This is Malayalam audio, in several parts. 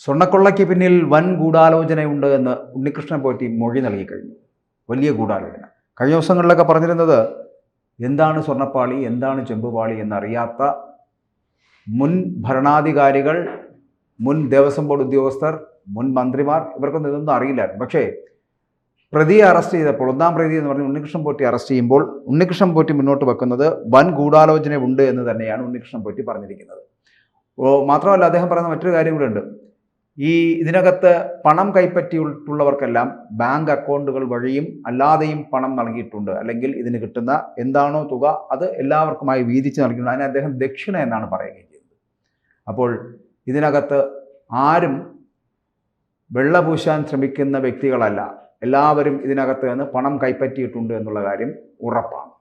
സ്വർണ്ണക്കൊള്ളയ്ക്ക് പിന്നിൽ വൻ ഗൂഢാലോചനയുണ്ട് എന്ന് ഉണ്ണികൃഷ്ണൻ പോറ്റി മൊഴി നൽകിക്കഴിഞ്ഞു. വലിയ ഗൂഢാലോചന. കഴിഞ്ഞ ദിവസങ്ങളിലൊക്കെ പറഞ്ഞിരുന്നത് എന്താണ് സ്വർണ്ണപ്പാളി, എന്താണ് ചെമ്പുപാളി എന്നറിയാത്ത മുൻ ഭരണാധികാരികൾ, മുൻ ദേവസ്വം ബോർഡ് ഉദ്യോഗസ്ഥർ, മുൻ മന്ത്രിമാർ, ഇവർക്കൊന്നും ഇതൊന്നും അറിയില്ലായിരുന്നു. പക്ഷേ പ്രതിയെ അറസ്റ്റ് ചെയ്തപ്പോൾ, ഒന്നാം പ്രതി എന്ന് പറഞ്ഞ് ഉണ്ണികൃഷ്ണൻ പോറ്റി അറസ്റ്റ് ചെയ്യുമ്പോൾ ഉണ്ണികൃഷ്ണൻ പോറ്റി മുന്നോട്ട് വെക്കുന്നത് വൻ ഗൂഢാലോചന ഉണ്ട് എന്ന് തന്നെയാണ് ഉണ്ണികൃഷ്ണൻ പോറ്റി പറഞ്ഞിരിക്കുന്നത്. മാത്രമല്ല, അദ്ദേഹം പറയുന്ന മറ്റൊരു കാര്യം കൂടെ ഉണ്ട്. ഇതിനകത്ത് പണം കൈപ്പറ്റിയിട്ടുള്ളവർക്കെല്ലാം ബാങ്ക് അക്കൗണ്ടുകൾ വഴിയും അല്ലാതെയും പണം നൽകിയിട്ടുണ്ട്, അല്ലെങ്കിൽ ഇതിന് കിട്ടുന്ന എന്താണോ തുക അത് എല്ലാവർക്കുമായി വീതിച്ച് നൽകിയിട്ടുണ്ട്. അതിനെ അദ്ദേഹം ദക്ഷിണ എന്നാണ് പറയുകയും ചെയ്യുന്നത്. അപ്പോൾ ഇതിനകത്ത് ആരും വെള്ളപൂശാൻ ശ്രമിക്കുന്ന വ്യക്തികളല്ല, എല്ലാവരും ഇതിനകത്ത് നിന്ന് പണം കൈപ്പറ്റിയിട്ടുണ്ട് എന്നുള്ള കാര്യം ഉറപ്പാണ്.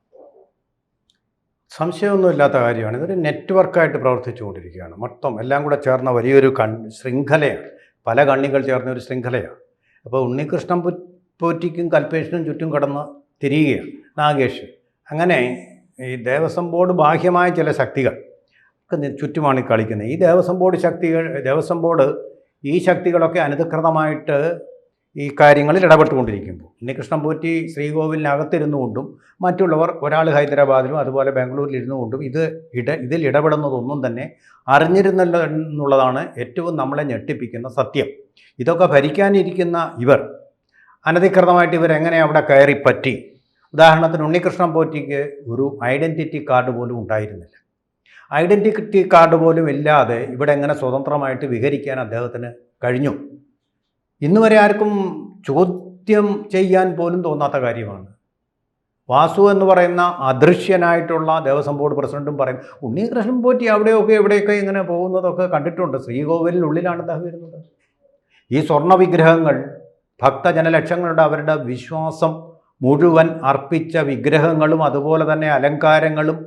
സംശയമൊന്നുമില്ലാത്ത കാര്യമാണ്. ഇതൊരു നെറ്റ്വർക്കായിട്ട് പ്രവർത്തിച്ചുകൊണ്ടിരിക്കുകയാണ്. മൊത്തം എല്ലാം കൂടെ ചേർന്ന വലിയൊരു ശൃംഖലയാണ്. പല കണ്ണികൾ ചേർന്ന ഒരു ശൃംഖലയാണ്. അപ്പോൾ ഉണ്ണികൃഷ്ണൻ പോറ്റിക്കും കൽപ്പേഷനും ചുറ്റും കടന്ന് തിരിയുകയാണ് നാഗേഷ്. അങ്ങനെ ഈ ദേവസ്വം ബോർഡ് ബാഹ്യമായ ചില ശക്തികൾ ഒക്കെ ചുറ്റുമാണ് കളിക്കുന്നത്. ഈ ദേവസ്വം ബോർഡ് ഈ ശക്തികളൊക്കെ അനധികൃതമായിട്ട് ഈ കാര്യങ്ങളിൽ ഇടപെട്ടുകൊണ്ടിരിക്കുമ്പോൾ ഉണ്ണികൃഷ്ണൻ പോറ്റി ശ്രീകോവിലിനകത്തിരുന്നുകൊണ്ടും മറ്റുള്ളവർ, ഒരാൾ ഹൈദരാബാദിലും അതുപോലെ ബാംഗ്ലൂരിലിരുന്നു കൊണ്ടും ഇതിൽ ഇടപെടുന്നതൊന്നും തന്നെ അറിഞ്ഞിരുന്നല്ലോ എന്നുള്ളതാണ് ഏറ്റവും നമ്മളെ ഞെട്ടിപ്പിക്കുന്ന സത്യം. ഇതൊക്കെ ഭരിക്കാനിരിക്കുന്ന ഇവർ അനധികൃതമായിട്ട് ഇവരെങ്ങനെ അവിടെ കയറിപ്പറ്റി? ഉദാഹരണത്തിന് ഉണ്ണികൃഷ്ണൻ പോറ്റിക്ക് ഒരു ഐഡൻറ്റിറ്റി കാർഡ് പോലും ഉണ്ടായിരുന്നില്ല. ഐഡൻറ്റിറ്റി കാർഡ് പോലും ഇല്ലാതെ ഇവിടെ എങ്ങനെ സ്വതന്ത്രമായിട്ട് വിഹരിക്കാൻ അദ്ദേഹത്തിന് കഴിഞ്ഞു? ഇന്നുവരെ ആർക്കും ചോദ്യം ചെയ്യാൻ പോലും തോന്നാത്ത കാര്യമാണ്. വാസു എന്ന് പറയുന്ന അദൃശ്യനായിട്ടുള്ള ദേവസ്വം ബോർഡ് പ്രസിഡന്റും പറയും, ഉണ്ണികൃഷ്ണൻ പോറ്റി എവിടെയൊക്കെ ഇങ്ങനെ പോകുന്നതൊക്കെ കണ്ടിട്ടുണ്ട്. ശ്രീകോവിലിനുള്ളിലാണ് അദ്ദേഹം വരുന്നത്. ഈ സ്വർണ്ണ വിഗ്രഹങ്ങൾ ഭക്തജനലക്ഷങ്ങളുടെ അവരുടെ വിശ്വാസം മുഴുവൻ അർപ്പിച്ച വിഗ്രഹങ്ങളും അതുപോലെ തന്നെ അലങ്കാരങ്ങളും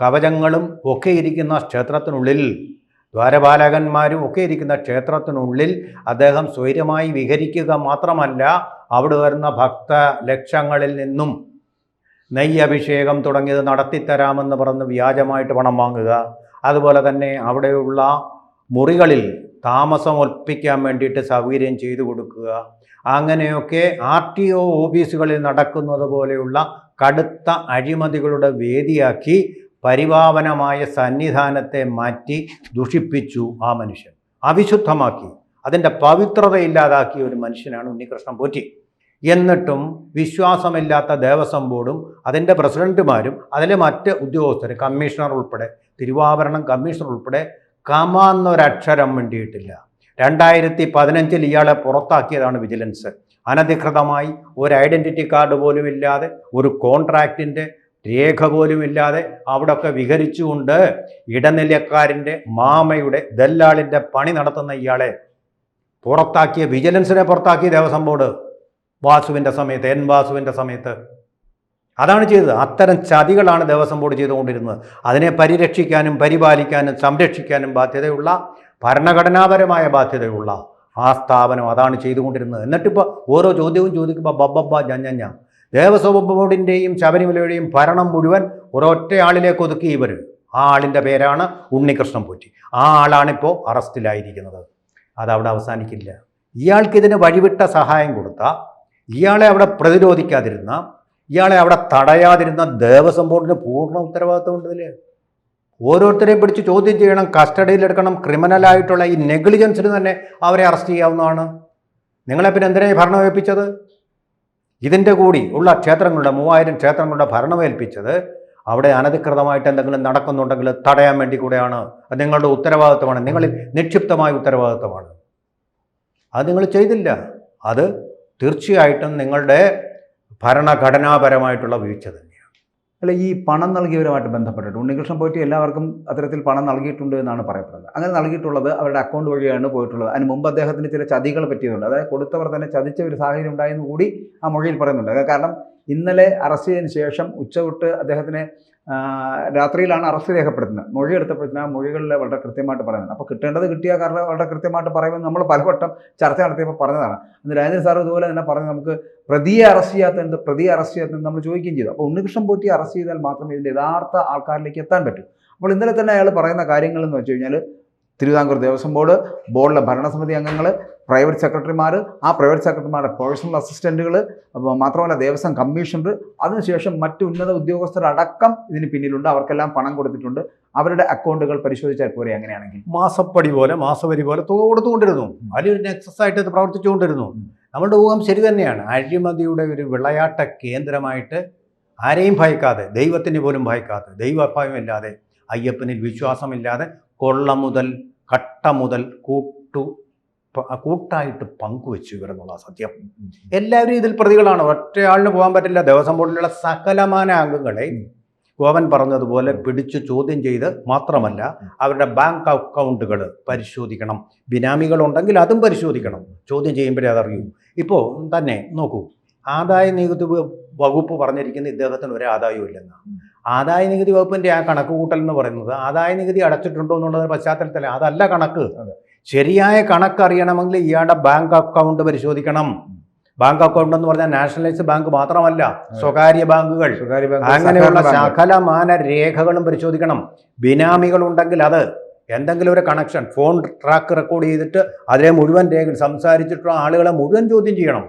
കവചങ്ങളും ഒക്കെ ഇരിക്കുന്ന ക്ഷേത്രത്തിനുള്ളിൽ, ദ്വാരപാലകന്മാരും ഒക്കെ ഇരിക്കുന്ന ക്ഷേത്രത്തിനുള്ളിൽ അദ്ദേഹം സ്വൈര്യമായി വിഹരിക്കുക മാത്രമല്ല, അവിടെ വരുന്ന ഭക്ത ലക്ഷങ്ങളിൽ നിന്നും നെയ്യ് അഭിഷേകം തുടങ്ങിയത് നടത്തിത്തരാമെന്ന് പറഞ്ഞ് വ്യാജമായിട്ട് പണം വാങ്ങുക, അതുപോലെ തന്നെ അവിടെയുള്ള മുറികളിൽ താമസം ഒൽപ്പിക്കാൻ വേണ്ടിയിട്ട് സൗകര്യം ചെയ്തു കൊടുക്കുക, അങ്ങനെയൊക്കെ RTO ഓഫീസുകളിൽ നടക്കുന്നത് പോലെയുള്ള കടുത്ത അഴിമതികളുടെ വേദിയാക്കി പരിപാവനമായ സന്നിധാനത്തെ മാറ്റി ദുഷിപ്പിച്ചു. ആ മനുഷ്യൻ അവിശുദ്ധമാക്കി, അതിൻ്റെ പവിത്രതയില്ലാതാക്കിയ ഒരു മനുഷ്യനാണ് ഉണ്ണികൃഷ്ണൻ പോറ്റി. എന്നിട്ടും വിശ്വാസമില്ലാത്ത ദേവസ്വം ബോർഡും അതിൻ്റെ പ്രസിഡന്റുമാരും അതിലെ മറ്റ് ഉദ്യോഗസ്ഥർ, കമ്മീഷണർ ഉൾപ്പെടെ, തിരുവാഭരണം കമ്മീഷണർ ഉൾപ്പെടെ കമാന്നൊരക്ഷരം വേണ്ടിയിട്ടില്ല. 2015 ഇയാളെ പുറത്താക്കിയതാണ് വിജിലൻസ്. അനധികൃതമായി ഒരു ഐഡൻറ്റിറ്റി കാർഡ് പോലും ഇല്ലാതെ, ഒരു കോൺട്രാക്റ്റിൻ്റെ രേഖ പോലും ഇല്ലാതെ അവിടെയൊക്കെ വിഹരിച്ചുകൊണ്ട് ഇടനിലക്കാരൻ്റെ, മാമയുടെ, ദല്ലാളിൻ്റെ പണി നടത്തുന്ന ഇയാളെ പുറത്താക്കിയ, വിജിലൻസിനെ പുറത്താക്കിയ ദേവസ്വം ബോർഡ് വാസുവിൻ്റെ സമയത്ത്, വാസുവിൻ്റെ സമയത്ത് അതാണ് ചെയ്തത്. അത്തരം ചതികളാണ് ദേവസ്വം ബോർഡ് ചെയ്തുകൊണ്ടിരുന്നത്. അതിനെ പരിരക്ഷിക്കാനും പരിപാലിക്കാനും സംരക്ഷിക്കാനും ബാധ്യതയുള്ള, ഭരണഘടനാപരമായ ബാധ്യതയുള്ള ആ സ്ഥാപനം അതാണ് ചെയ്തുകൊണ്ടിരുന്നത്. എന്നിട്ടിപ്പോൾ ഓരോ ചോദ്യവും ചോദിക്കുമ്പോൾ ബബ്ബ ഞഞ്ഞ. ദേവസ്വം ബോർഡിൻ്റെയും ശബരിമലയുടെയും ഭരണം മുഴുവൻ ഒരൊറ്റ ആളിലേക്ക് ഒതുക്കി ഇവർ. ആ ആളിൻ്റെ പേരാണ് ഉണ്ണികൃഷ്ണൻ പോറ്റി. ആ ആളാണിപ്പോൾ അറസ്റ്റിലായിരിക്കുന്നത്. അതവിടെ അവസാനിക്കില്ല. ഇയാൾക്കിതിന് വഴിവിട്ട സഹായം കൊടുത്ത, ഇയാളെ അവിടെ പ്രതിരോധിക്കാതിരുന്ന, ഇയാളെ അവിടെ തടയാതിരുന്ന ദേവസ്വം ബോർഡിന് പൂർണ്ണ ഉത്തരവാദിത്വമുണ്ട്. ഇതിൽ ഓരോരുത്തരെയും പിടിച്ച് ചോദ്യം ചെയ്യണം, കസ്റ്റഡിയിലെടുക്കണം. ക്രിമിനലായിട്ടുള്ള ഈ നെഗ്ലിജൻസിന് തന്നെ അവരെ അറസ്റ്റ് ചെയ്യാവുന്നതാണ്. നിങ്ങളെ പിന്നെ എന്തിനായി ഭരണം ഏൽപ്പിച്ചത്? ഇതിൻ്റെ കൂടി ഉള്ള ക്ഷേത്രങ്ങളുടെ 3000 ക്ഷേത്രങ്ങളുടെ ഭരണമേൽപ്പിച്ചത് അവിടെ അനധികൃതമായിട്ട് എന്തെങ്കിലും നടക്കുന്നുണ്ടെങ്കിൽ തടയാൻ വേണ്ടി കൂടെയാണ്. അത് നിങ്ങളുടെ ഉത്തരവാദിത്വമാണ്, നിങ്ങളിൽ നിക്ഷിപ്തമായ ഉത്തരവാദിത്വമാണ്. അത് നിങ്ങൾ ചെയ്തില്ല. അത് തീർച്ചയായിട്ടും നിങ്ങളുടെ ഭരണഘടനാപരമായിട്ടുള്ള വീഴ്ച തന്നെയാണ്. അല്ല, ഈ പണം നൽകിയവരുമായിട്ട് ബന്ധപ്പെട്ടിട്ട് ഉണ്ണികൃഷ്ണൻ പോറ്റി എല്ലാവർക്കും അത്തരത്തിൽ പണം നൽകിയിട്ടുണ്ട് എന്നാണ് പറയപ്പെടുന്നത്. അങ്ങനെ നൽകിയിട്ടുള്ളത് അവരുടെ അക്കൗണ്ട് വഴിയാണ് പോയിട്ടുള്ളത്. അതിന് മുമ്പ് അദ്ദേഹത്തിന് ചില ചതികൾ പറ്റിയതുണ്ട്. അതായത് കൊടുത്തവർ തന്നെ ചതിച്ച ഒരു സാഹചര്യം ഉണ്ടായെന്ന് കൂടി ആ മൊഴിയിൽ പറയുന്നുണ്ട്. കാരണം ഇന്നലെ അറസ്റ്റ് ചെയ്തതിന് ശേഷം ഉച്ചതൊട്ട് അദ്ദേഹത്തിനെ രാത്രിയിലാണ് അറസ്റ്റ് രേഖപ്പെടുത്തുന്നത്. മൊഴിയെടുത്തപ്പോഴത്തേന് ആ മൊഴികളിൽ വളരെ കൃത്യമായിട്ട് പറയുന്നുണ്ട്. അപ്പോൾ കിട്ടേണ്ടത് കിട്ടിയ കാരണം വളരെ കൃത്യമായിട്ട് പറയുമെന്ന് നമ്മൾ പലവട്ടം ചർച്ച നടത്തിയപ്പോൾ പറഞ്ഞതാണ്. അന്ന് രാജേന്ദ്ര സാർ ഇതുപോലെ തന്നെ പറഞ്ഞ് നമുക്ക് പ്രതിയെ അറസ്റ്റ് ചെയ്യാത്തത് നമ്മൾ ചോദിക്കുകയും ചെയ്തു. അപ്പോൾ ഉണ്ണികൃഷ്ണൻ പോറ്റി അറസ്റ്റ് ചെയ്താൽ മാത്രമേ ഇതിൻ്റെ യഥാർത്ഥ ആൾക്കാരിലേക്ക് എത്താൻ പറ്റൂ. അപ്പോൾ ഇന്നലെ തന്നെ അയാൾ പറയുന്ന കാര്യങ്ങളെന്ന് വെച്ച് കഴിഞ്ഞാൽ തിരുവിതാംകൂർ ദേവസ്വം ബോർഡിലെ ഭരണസമിതി അംഗങ്ങൾ, പ്രൈവറ്റ് സെക്രട്ടറിമാർ, ആ പ്രൈവറ്റ് സെക്രട്ടറിമാരുടെ പേഴ്സണൽ അസിസ്റ്റൻറ്റുകൾ, മാത്രമല്ല ദേവസ്വം കമ്മീഷണർ, അതിനുശേഷം മറ്റ് ഉന്നത ഉദ്യോഗസ്ഥരടക്കം ഇതിന് പിന്നിലുണ്ട്. അവർക്കെല്ലാം പണം കൊടുത്തിട്ടുണ്ട്. അവരുടെ അക്കൗണ്ടുകൾ പരിശോധിച്ചാൽ പോരെ അങ്ങനെയാണെങ്കിൽ? മാസപ്പടി പോലെ മാസവരി പോലെ തുക കൊടുത്തുകൊണ്ടിരുന്നു. അതിലൊരു നെക്സസ് ആയിട്ട് ഇത് പ്രവർത്തിച്ചുകൊണ്ടിരുന്നു. നമ്മളുടെ ഊഹം ശരി തന്നെയാണ്. അഴിമതിയുടെ ഒരു വിളയാട്ട കേന്ദ്രമായിട്ട് ആരെയും ഭയക്കാതെ, ദൈവത്തിന് പോലും ഭയക്കാതെ, ദൈവഭയമില്ലാതെ, അയ്യപ്പനിൽ വിശ്വാസമില്ലാതെ, കൊള്ള മുതൽ കട്ട മുതൽ കൂട്ടായിട്ട് പങ്കുവെച്ചു ഇവരെന്നുള്ള സത്യം. എല്ലാവരും ഇതിൽ പ്രതികളാണ്. ഒറ്റയാളിന് പോകാൻ പറ്റില്ല. ദേവസ്വം ബോർഡിലുള്ള സകലമാന അംഗങ്ങളെ ഗോവൻ പറഞ്ഞതുപോലെ പിടിച്ചു ചോദ്യം ചെയ്ത് മാത്രമല്ല അവരുടെ ബാങ്ക് അക്കൗണ്ടുകൾ പരിശോധിക്കണം. ബിനാമികളുണ്ടെങ്കിൽ അതും പരിശോധിക്കണം. ചോദ്യം ചെയ്യുമ്പോഴേ അതറിയൂ. ഇപ്പോൾ തന്നെ നോക്കൂ, ആദായ നികുതി വകുപ്പ് പറഞ്ഞിരിക്കുന്ന ഇദ്ദേഹത്തിന് ഒരു ആദായവും ഇല്ലെന്നാണ്. ആദായ നികുതി വകുപ്പിൻ്റെ ആ കണക്ക് കൂട്ടൽ എന്ന് പറയുന്നത് ആദായ നികുതി അടച്ചിട്ടുണ്ടോ എന്നുള്ള പശ്ചാത്തലത്തിൽ അതല്ല കണക്ക്. ശരിയായ കണക്ക് അറിയണമെങ്കിൽ ഇയാളുടെ ബാങ്ക് അക്കൗണ്ട് പരിശോധിക്കണം. ബാങ്ക് അക്കൗണ്ട് എന്ന് പറഞ്ഞാൽ നാഷണലൈസ്ഡ് ബാങ്ക് മാത്രമല്ല, സ്വകാര്യ ബാങ്കുകൾ, അങ്ങനെയുള്ള സകലമാന രേഖകളും പരിശോധിക്കണം. ബിനാമികൾ ഉണ്ടെങ്കിൽ അത് എന്തെങ്കിലും ഒരു കണക്ഷൻ, ഫോൺ ട്രാക്ക് റെക്കോർഡ് ചെയ്തിട്ട് അതിലെ മുഴുവൻ രേഖ സംസാരിച്ചിട്ടുള്ള ആളുകളെ മുഴുവൻ ചോദ്യം ചെയ്യണം.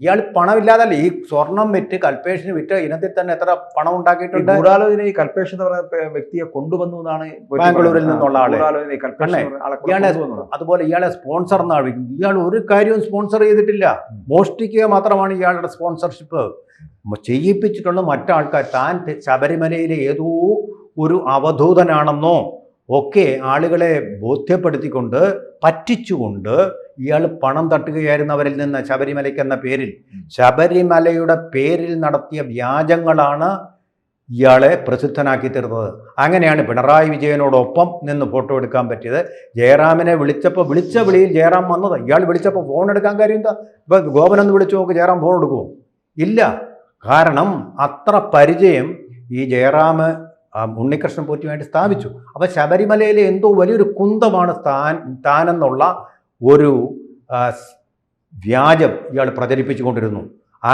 ഇയാൾ പണമില്ലാതല്ല, ഈ സ്വർണം വിറ്റ് കൽപ്പേഷന് വിറ്റ് ഇനത്തിൽ തന്നെ എത്ര പണം ഉണ്ടാക്കിയിട്ടുണ്ട്. ഗൂഢാലോചന ഈ കൽപ്പേഷൻ എന്ന് പറയുന്ന വ്യക്തിയെ കൊണ്ടുവന്നു എന്നാണ് ബാംഗ്ലൂരിൽ നിന്നുള്ള ആള്. അതുപോലെ ഇയാളെ സ്പോൺസർ എന്നാണ്. ഇയാൾ ഒരു കാര്യവും സ്പോൺസർ ചെയ്തിട്ടില്ല. മോഷ്ടിക്കുക മാത്രമാണ് ഇയാളുടെ സ്പോൺസർഷിപ്പ്. ചെയ്യിപ്പിച്ചിട്ടുള്ള മറ്റാൾക്കാർ താൻ ശബരിമലയിലെ ഏതോ ഒരു അവധൂതനാണെന്നോ ഒക്കെ ആളുകളെ ബോധ്യപ്പെടുത്തിക്കൊണ്ട് പറ്റിച്ചുകൊണ്ട് ഇയാൾ പണം തട്ടുകയായിരുന്നു അവരിൽ നിന്ന്. ശബരിമലയ്ക്ക് എന്ന പേരിൽ, ശബരിമലയുടെ പേരിൽ നടത്തിയ വ്യാജങ്ങളാണ് ഇയാളെ പ്രസിദ്ധനാക്കി തീർന്നത്. അങ്ങനെയാണ് പിണറായി വിജയനോടൊപ്പം നിന്ന് ഫോട്ടോ എടുക്കാൻ പറ്റിയത്. ജയറാമിനെ വിളിച്ചപ്പോൾ വിളിച്ച വിളിയിൽ ജയറാം വന്നത്. ഇയാൾ വിളിച്ചപ്പോൾ ഫോൺ എടുക്കാൻ കാര്യം എന്താ? ഇപ്പം ഗോപനൊന്ന് വിളിച്ചു നോക്ക്, ജയറാം ഫോൺ എടുക്കുമോ? ഇല്ല. കാരണം അത്ര പരിചയം ഈ ജയറാം ഉണ്ണികൃഷ്ണൻ പോറ്റിയുമായിട്ട് സ്ഥാപിച്ചു. അപ്പോൾ ശബരിമലയിലെ എന്തോ വലിയൊരു കുന്തമാണ് താനെന്നുള്ള ഒരു വ്യാജം ഇയാൾ പ്രചരിപ്പിച്ചു കൊണ്ടിരുന്നു.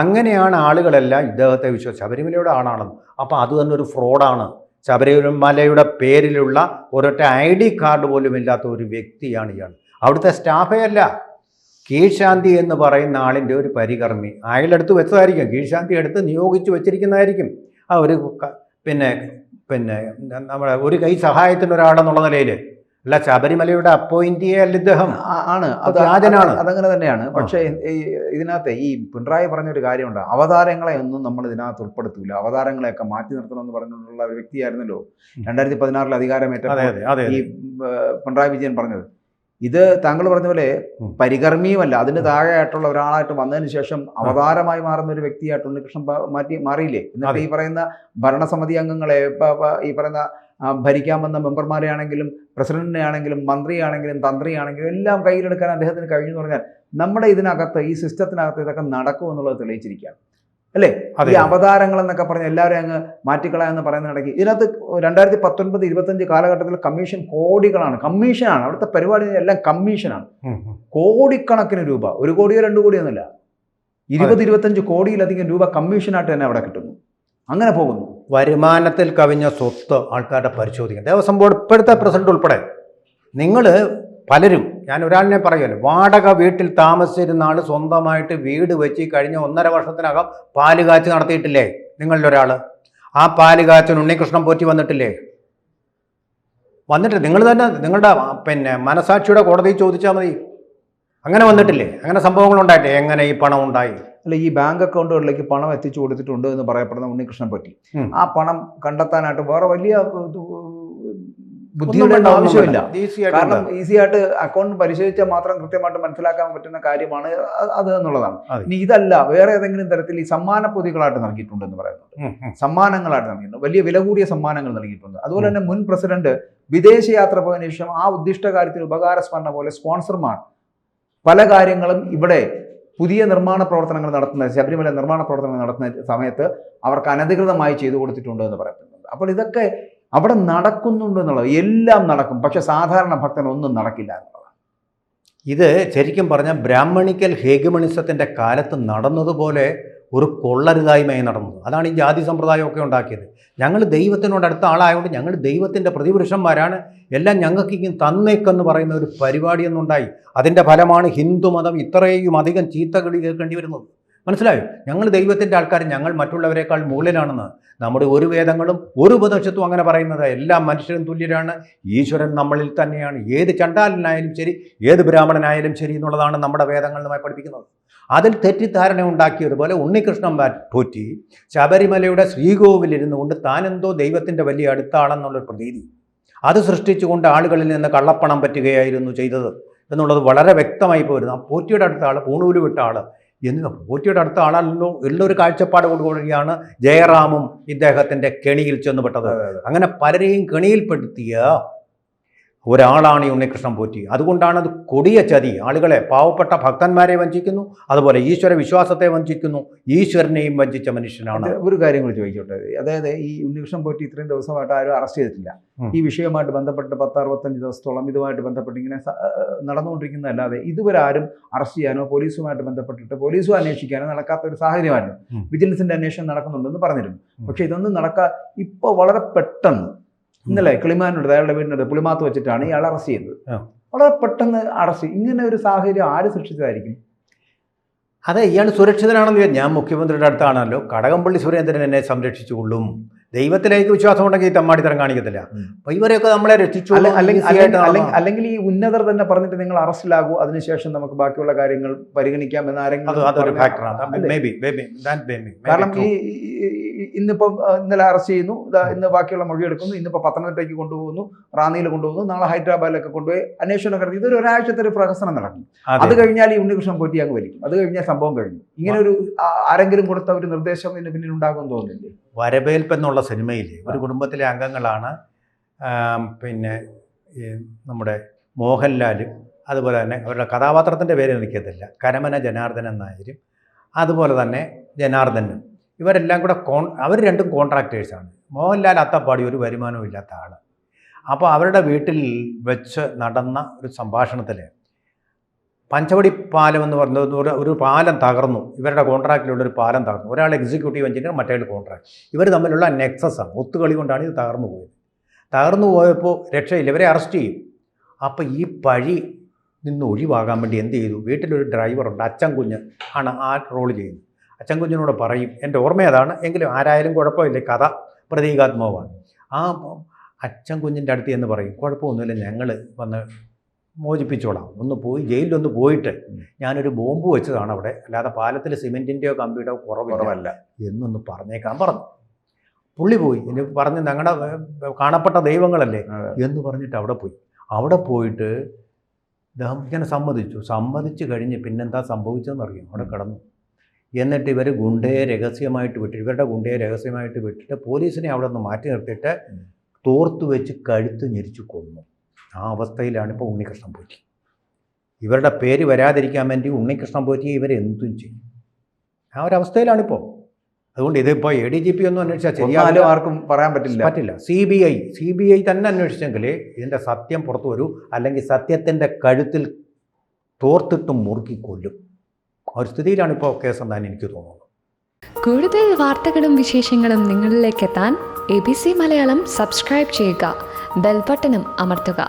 അങ്ങനെയാണ് ആളുകളെല്ലാം ഇദ്ദേഹത്തെ വിശ്വസിച്ചു ശബരിമലയുടെ ആളാണെന്ന്. അപ്പോൾ അത് തന്നെ ഒരു ഫ്രോഡാണ്. ശബരിമലയുടെ പേരിലുള്ള ഒരൊറ്റ ID കാർഡ് പോലും ഇല്ലാത്ത ഒരു വ്യക്തിയാണ് ഇയാൾ. അവിടുത്തെ സ്റ്റാഫേ അല്ല, കീഴ്ശാന്തി എന്ന് പറയുന്ന ആളിൻ്റെ ഒരു പരികർമ്മി അയാളെടുത്ത് വെച്ചതായിരിക്കും. കീഴ്ശാന്തി എടുത്ത് നിയോഗിച്ച് വെച്ചിരിക്കുന്നതായിരിക്കും. ആ ഒരു പിന്നെ നമ്മുടെ ഒരു കൈ സഹായത്തിന് ഒരാളെന്നുള്ള നിലയിൽ അല്ല, ശബരിമലയുടെ അപ്പോയിന്റിയെ അല്ല ഇദ്ദേഹം ആണ്. അതങ്ങനെ തന്നെയാണ്. പക്ഷേ ഇതിനകത്ത് ഈ പിണറായി പറഞ്ഞൊരു കാര്യമുണ്ട്, അവതാരങ്ങളെ ഒന്നും നമ്മൾ ഇതിനകത്ത് ഉൾപ്പെടുത്തൂല, അവതാരങ്ങളെയൊക്കെ മാറ്റി നിർത്തണമെന്ന് പറഞ്ഞിട്ടുള്ള ഒരു വ്യക്തിയായിരുന്നല്ലോ 2016 അധികാരമേറ്റപ്പോൾ ഈ പിണറായി വിജയൻ പറഞ്ഞത്. ഇത് താങ്കൾ പറഞ്ഞ പോലെ പരികർമ്മിയുമല്ല, അതിന് താഴെയായിട്ടുള്ള ഒരാളായിട്ട് വന്നതിന് ശേഷം അവതാരമായി മാറുന്ന ഒരു വ്യക്തിയായിട്ട് ഉണ്ണികൃഷ്ണൻ മാറിയില്ലേ? എന്നിട്ട് ഈ പറയുന്ന ഭരണസമിതി അംഗങ്ങളെ, ഈ പറയുന്ന ഭരിക്കാൻ വന്ന മെമ്പർമാരെ ആണെങ്കിലും പ്രസിഡന്റിനെ ആണെങ്കിലും മന്ത്രിയാണെങ്കിലും തന്ത്രിയാണെങ്കിലും എല്ലാം കയ്യിലെടുക്കാൻ അദ്ദേഹത്തിന് കഴിഞ്ഞു എന്ന് പറഞ്ഞാൽ നമ്മുടെ ഇതിനകത്ത്, ഈ സിസ്റ്റത്തിനകത്ത് ഇതൊക്കെ നടക്കുമെന്നുള്ളത് തെളിയിച്ചിരിക്കുകയാണ് അല്ലേ? ഈ അവതാരങ്ങൾ എന്നൊക്കെ പറഞ്ഞ് എല്ലാവരും അങ്ങ് മാറ്റിക്കളയാന്ന് പറയുന്നതിനിടയ്ക്ക് ഇതിനകത്ത് 2019-25 കാലഘട്ടത്തിൽ കമ്മീഷൻ കോടികളാണ്. കമ്മീഷനാണ് അവിടുത്തെ പരിപാടി, എല്ലാം കമ്മീഷനാണ്. കോടിക്കണക്കിന് രൂപ, 1 കോടിയോ 2 കോടിയോ ഒന്നുമില്ല, 20-25 കോടിയിലധികം രൂപ കമ്മീഷനായിട്ട് തന്നെ അവിടെ കിട്ടുന്നു. അങ്ങനെ പോകുന്നു. വരുമാനത്തിൽ കവിഞ്ഞ സ്വത്ത് ആൾക്കാരുടെ പരിശോധിക്കും. ദേവസ്വം ബോർഡ് ഇപ്പോഴത്തെ പ്രസിഡന്റ് ഉൾപ്പെടെ നിങ്ങൾ പലരും, ഞാൻ ഒരാളിനെ പറയുമല്ലോ, വാടക വീട്ടിൽ താമസിച്ചിരുന്ന ആൾ സ്വന്തമായിട്ട് വീട് വെച്ച് കഴിഞ്ഞ 1.5 വർഷത്തിനകം പാല് കാച്ച് നടത്തിയിട്ടില്ലേ നിങ്ങളുടെ ഒരാൾ? ആ പാല് കാച്ചിന് ഉണ്ണികൃഷ്ണൻ പോറ്റി വന്നിട്ടില്ലേ? വന്നിട്ട് നിങ്ങൾ തന്നെ നിങ്ങളുടെ മനസാക്ഷിയുടെ കോടതിയിൽ ചോദിച്ചാൽ മതി. അങ്ങനെ വന്നിട്ടില്ലേ? അങ്ങനെ സംഭവങ്ങൾ ഉണ്ടായിട്ടേ? എങ്ങനെ ഈ പണം ഉണ്ടായി? അല്ല, ഈ ബാങ്ക് അക്കൗണ്ടുകളിലേക്ക് പണം എത്തിച്ചു കൊടുത്തിട്ടുണ്ട് എന്ന് പറയപ്പെടുന്ന ഉണ്ണികൃഷ്ണൻ പറ്റി ആ പണം കണ്ടെത്താനായിട്ട് വേറെ വലിയ ബുദ്ധിയുടെ ആവശ്യമില്ല. കാരണം ഈസി ആയിട്ട് അക്കൗണ്ട് പരിശോധിച്ചാൽ മാത്രം കൃത്യമായിട്ട് മനസ്സിലാക്കാൻ പറ്റുന്ന കാര്യമാണ് അത് എന്നുള്ളതാണ്. ഇനി ഇതല്ല, വേറെ ഏതെങ്കിലും തരത്തിൽ ഈ സമ്മാന പൊതികളായിട്ട് നൽകിയിട്ടുണ്ടെന്ന് പറയുന്നുണ്ട്, സമ്മാനങ്ങളായിട്ട് നൽകിയിട്ടുണ്ട്, വലിയ വില കൂടിയ സമ്മാനങ്ങൾ നൽകിയിട്ടുണ്ട്. അതുപോലെ തന്നെ മുൻ പ്രസിഡന്റ് വിദേശയാത്ര പോയതിനു ശേഷം ആ ഉദ്ദിഷ്ട കാര്യത്തിൽ ഉപകാരസ്മരണ പോലെ സ്പോൺസർമാർ പല കാര്യങ്ങളും ഇവിടെ പുതിയ നിർമ്മാണ പ്രവർത്തനങ്ങൾ നടത്തുന്ന, ശബരിമല നിർമ്മാണ പ്രവർത്തനങ്ങൾ നടത്തുന്ന സമയത്ത് അവർക്ക് അനധികൃതമായി ചെയ്തു കൊടുത്തിട്ടുണ്ട് എന്ന് പറയുന്നുണ്ട്. അപ്പോൾ ഇതൊക്കെ അവിടെ നടക്കുന്നുണ്ട് എന്നുള്ളത്, എല്ലാം നടക്കും, പക്ഷെ സാധാരണ ഭക്തനൊന്നും നടക്കില്ല എന്നുള്ളതാണ്. ഇത് ശരിക്കും പറഞ്ഞാൽ ബ്രാഹ്മണിക്കൽ ഹേഗമണിസത്തിൻ്റെ കാലത്ത് നടന്നതുപോലെ ഒരു കൊള്ളരുതായ്മയായി നടന്നത്. അതാണ് ഈ ജാതി സമ്പ്രദായമൊക്കെ ഉണ്ടാക്കിയത്. ഞങ്ങൾ ദൈവത്തിനോട് അടുത്ത ആളായതുകൊണ്ട് ഞങ്ങൾ ദൈവത്തിൻ്റെ പ്രതിപുരുഷന്മാരാണ്, എല്ലാം ഞങ്ങൾക്ക് തന്നേക്കെന്ന് പറയുന്ന ഒരു പരിപാടിയൊന്നുണ്ടായി. അതിൻ്റെ ഫലമാണ് ഹിന്ദു മതം ഇത്രയും അധികം ചീത്തകളി കേൾക്കേണ്ടി വരുന്നത്. മനസ്സിലായോ? ഞങ്ങൾ ദൈവത്തിൻ്റെ ആൾക്കാർ, ഞങ്ങൾ മറ്റുള്ളവരെക്കാൾ മുകളിലാണെന്ന്. നമ്മുടെ ഒരു വേദങ്ങളും ഒരു ഉപനിഷത്തും അങ്ങനെ പറയുന്നത്. എല്ലാ മനുഷ്യരും തുല്യരാണ്, ഈശ്വരൻ നമ്മളിൽ തന്നെയാണ്. ഏത് ചണ്ടാലനായാലും ശരി, ഏത് ബ്രാഹ്മണനായാലും ശരി എന്നുള്ളതാണ് നമ്മുടെ വേദങ്ങൾ നമ്മെ പഠിപ്പിക്കുന്നത്. അതിൽ തെറ്റിദ്ധാരണ ഉണ്ടാക്കിയതുപോലെ ഉണ്ണികൃഷ്ണൻ പോറ്റി ശബരിമലയുടെ ശ്രീകോവിലിരുന്നു കൊണ്ട് താനെന്തോ ദൈവത്തിൻ്റെ വലിയ അടുത്ത ആളെന്നുള്ളൊരു പ്രതീതി അത് സൃഷ്ടിച്ചുകൊണ്ട് ആളുകളിൽ നിന്ന് കള്ളപ്പണം പറ്റുകയായിരുന്നു ചെയ്തത് എന്നുള്ളത് വളരെ വ്യക്തമായി പോരുന്നു. ആ പോറ്റിയുടെ അടുത്ത ആൾ, പൂണൂല് വിട്ട ആൾ എന്ന് പോറ്റിയുടെ അടുത്ത ആളല്ലോ ഉള്ളൊരു കാഴ്ചപ്പാട് കൊടുക്കുകയാണ് ജയറാമും ഇദ്ദേഹത്തിൻ്റെ കെണിയിൽ ചെന്നുപെട്ടത്. അങ്ങനെ പലരെയും കെണിയിൽപ്പെടുത്തിയ ഒരാളാണ് ഈ ഉണ്ണികൃഷ്ണൻ പോറ്റി. അതുകൊണ്ടാണ് അത് കൊടിയ ചതി. ആളുകളെ, പാവപ്പെട്ട ഭക്തന്മാരെ വഞ്ചിക്കുന്നു, അതുപോലെ ഈശ്വര വിശ്വാസത്തെ വഞ്ചിക്കുന്നു, ഈശ്വരനെയും വഞ്ചിച്ച മനുഷ്യനാണ്. ഒരു കാര്യം കൂടി ചോദിച്ചോട്ടെ. അതായത് ഈ ഉണ്ണികൃഷ്ണൻ പോറ്റി ഇത്രയും ദിവസമായിട്ട് ആരും അറസ്റ്റ് ചെയ്തിട്ടില്ല. ഈ വിഷയവുമായിട്ട് ബന്ധപ്പെട്ട് 10-65 ദിവസത്തോളം ഇതുമായിട്ട് ബന്ധപ്പെട്ട് ഇങ്ങനെ നടന്നുകൊണ്ടിരിക്കുന്നതല്ലാതെ ഇതുവരെ ആരും അറസ്റ്റ് ചെയ്യാനോ പോലീസുമായിട്ട് ബന്ധപ്പെട്ടിട്ട് പോലീസും അന്വേഷിക്കാനോ നടക്കാത്ത ഒരു സാഹചര്യമായിരുന്നു. വിജിലൻസിന്റെ അന്വേഷണം നടക്കുന്നുണ്ടെന്ന് പറഞ്ഞിരുന്നു. പക്ഷേ ഇതൊന്നും ഇപ്പോൾ വളരെ പെട്ടെന്ന് ഇന്നലെ കിളിമാനോട് അയാളുടെ വീടിനടുത്ത് പുളിമാത്ത് വെച്ചിട്ടാണ് ഇയാൾ അറസ്റ്റ് ചെയ്തത്. വളരെ പെട്ടെന്ന് അറസ്റ്റ്. ഇങ്ങനെ ഒരു സാഹചര്യം ആര് സൃഷ്ടിച്ചതായിരിക്കും? അതെ, ഇയാൾ സുരക്ഷിതനാണെന്ന് ഞാൻ മുഖ്യമന്ത്രിയുടെ അടുത്താണല്ലോ, കടകംപള്ളി സുരേന്ദ്രൻ എന്നെ സംരക്ഷിച്ചുകൊള്ളും, ദൈവത്തിലേക്ക് വിശ്വാസം ഉണ്ടെങ്കിൽ ഈ തമ്മാടിത്തരം കാണിക്കത്തില്ല. അപ്പൊ ഇവരെയൊക്കെ നമ്മളെ രക്ഷിച്ചു. അല്ലെങ്കിൽ ഈ ഉന്നതർ തന്നെ പറഞ്ഞിട്ട് നിങ്ങൾ അറസ്റ്റിലാകൂ, അതിനുശേഷം നമുക്ക് ബാക്കിയുള്ള കാര്യങ്ങൾ പരിഗണിക്കാം എന്ന് ആരെങ്കിലും. അതൊരു ഫാക്ടറാണ്. കാരണം ഇന്നിപ്പം ഇന്നലെ അറസ്റ്റ് ചെയ്യുന്നു, ഇന്ന് ബാക്കിയുള്ള മൊഴി എടുക്കുന്നു, ഇന്നിപ്പോൾ പത്തനംതിട്ടയ്ക്ക് കൊണ്ടുപോകുന്നു, റാന്നിയിൽ കൊണ്ടുപോകുന്നു, നാളെ ഹൈദരാബാദിലൊക്കെ കൊണ്ടുപോയി അന്വേഷണം നടത്തി. ഇതൊരു ഒരാഴ്ചത്തെ ഒരു പ്രഹസനം നടക്കും. അത് കഴിഞ്ഞാൽ ഈ ഉണ്ണികൃഷ്ണൻ പോറ്റി അങ്ങ് വലിക്കും. അത് കഴിഞ്ഞാൽ സംഭവം കഴിഞ്ഞു. ഇങ്ങനെ ഒരു ആരെങ്കിലും കൊടുത്ത ഒരു നിർദ്ദേശം ഇതിന് പിന്നിൽ ഉണ്ടാകുമെന്ന് തോന്നുന്നില്ലേ? വരവേൽപ്പ് എന്നുള്ള സിനിമയിൽ ഒരു കുടുംബത്തിലെ അംഗങ്ങളാണ് പിന്നെ നമ്മുടെ മോഹൻലാലും അതുപോലെ തന്നെ അവരുടെ കഥാപാത്രത്തിൻ്റെ പേര് എനിക്കതില്ല, കരമന ജനാർദ്ദനൻ നായരും അതുപോലെ തന്നെ ജനാർദ്ദനും, ഇവരെല്ലാം കൂടെ അവർ രണ്ടും കോൺട്രാക്ടേഴ്സാണ്. മോഹൻലാൽ അത്തപ്പാടി ഒരു വരുമാനവും ഇല്ലാത്ത ആൾ. അപ്പോൾ അവരുടെ വീട്ടിൽ വെച്ച് നടന്ന ഒരു സംഭാഷണത്തിൽ പഞ്ചവടി പാലം എന്ന് പറയുന്നത് ഒരു പാലം തകർന്നു. ഇവരുടെ കോൺട്രാക്റ്റിലുള്ളൊരു പാലം തകർന്നു. ഒരാൾ എക്സിക്യൂട്ടീവ് എഞ്ചിനീയർ, മറ്റേ കോൺട്രാക്ട്. ഇവർ തമ്മിലുള്ള നെക്സസാണ്, ഒത്തുകളി കൊണ്ടാണ് ഇത് തകർന്നു പോയത്. തകർന്നു പോയപ്പോൾ രക്ഷയില്ല, ഇവരെ അറസ്റ്റ് ചെയ്യും. അപ്പോൾ ഈ പഴി നിന്ന് ഒഴിവാകാൻ വേണ്ടി എന്ത് ചെയ്തു? വീട്ടിലൊരു ഡ്രൈവറുണ്ട്, അച്ചൻ കുഞ്ഞ് ആണ് ആ റോൾ ചെയ്യുന്നത്. അച്ചൻ കുഞ്ഞിനോട് പറയും, എൻ്റെ ഓർമ്മ അതാണ്, എങ്കിലും ആരായാലും കുഴപ്പമില്ല, കഥ പ്രതീകാത്മകമാണ്. ആ അച്ചൻ കുഞ്ഞിൻ്റെ അടുത്ത് എന്ന് പറയും, കുഴപ്പമൊന്നുമില്ല, ഞങ്ങൾ വന്ന് മോചിപ്പിച്ചോളാം, ഒന്ന് പോയി ജയിലിലൊന്ന് പോയിട്ട് ഞാനൊരു ബോംബ് വെച്ചതാണ് അവിടെ, അല്ലാതെ പാലത്തിൽ സിമെൻറ്റിൻ്റെയോ കമ്പിയുടെയോ കുറവല്ല എന്നൊന്ന് പറഞ്ഞേക്കാൻ പറഞ്ഞു. പുള്ളി പോയി. ഇനി പറഞ്ഞ് ഞങ്ങളുടെ കാണപ്പെട്ട ദൈവങ്ങളല്ലേ എന്ന് പറഞ്ഞിട്ട് അവിടെ പോയിട്ട് ഇങ്ങനെ സമ്മതിച്ചു കഴിഞ്ഞ് പിന്നെന്താ സംഭവിച്ചതെന്ന് അറിയാം. അവിടെ കിടന്നു. എന്നിട്ട് ഇവർ ഗുണ്ടയെ രഹസ്യമായിട്ട് വിട്ടിട്ട്, ഇവരുടെ ഗുണ്ടയെ രഹസ്യമായിട്ട് വിട്ടിട്ട് പോലീസിനെ അവിടെ നിന്ന് മാറ്റി നിർത്തിയിട്ട് തോർത്തു വെച്ച് കഴുത്ത് ഞെരിച്ചു കൊന്നു. ആ അവസ്ഥയിലാണ് ഇപ്പോൾ ഉണ്ണികൃഷ്ണൻ പോറ്റി. ഇവരുടെ പേര് വരാതിരിക്കാൻ വേണ്ടി ഉണ്ണികൃഷ്ണൻ പോറ്റി ഇവരെന്തും ചെയ്യും. ആ ഒരവസ്ഥയിലാണിപ്പോൾ. അതുകൊണ്ട് ഇതിപ്പോൾ ADGP ഒന്നും അന്വേഷിച്ചാൽ ശരിയാലും ആർക്കും പറയാൻ പറ്റില്ല. CBI തന്നെ അന്വേഷിച്ചെങ്കിൽ ഇതിൻ്റെ സത്യം പുറത്തു വരൂ, അല്ലെങ്കിൽ സത്യത്തിൻ്റെ കഴുത്തിൽ തോർത്തിട്ടും മുറുക്കി കൊല്ലും. ആ ഒരു സ്ഥിതിയിലാണിപ്പോൾ കേസെന്നാണ് എനിക്ക് തോന്നുന്നത്. കൂടുതൽ വാർത്തകളും വിശേഷങ്ങളും നിങ്ങളിലേക്ക് എത്താൻ ABC മലയാളം സബ്സ്ക്രൈബ് ചെയ്യുക, ബെൽ ബട്ടണും അമർത്തുക.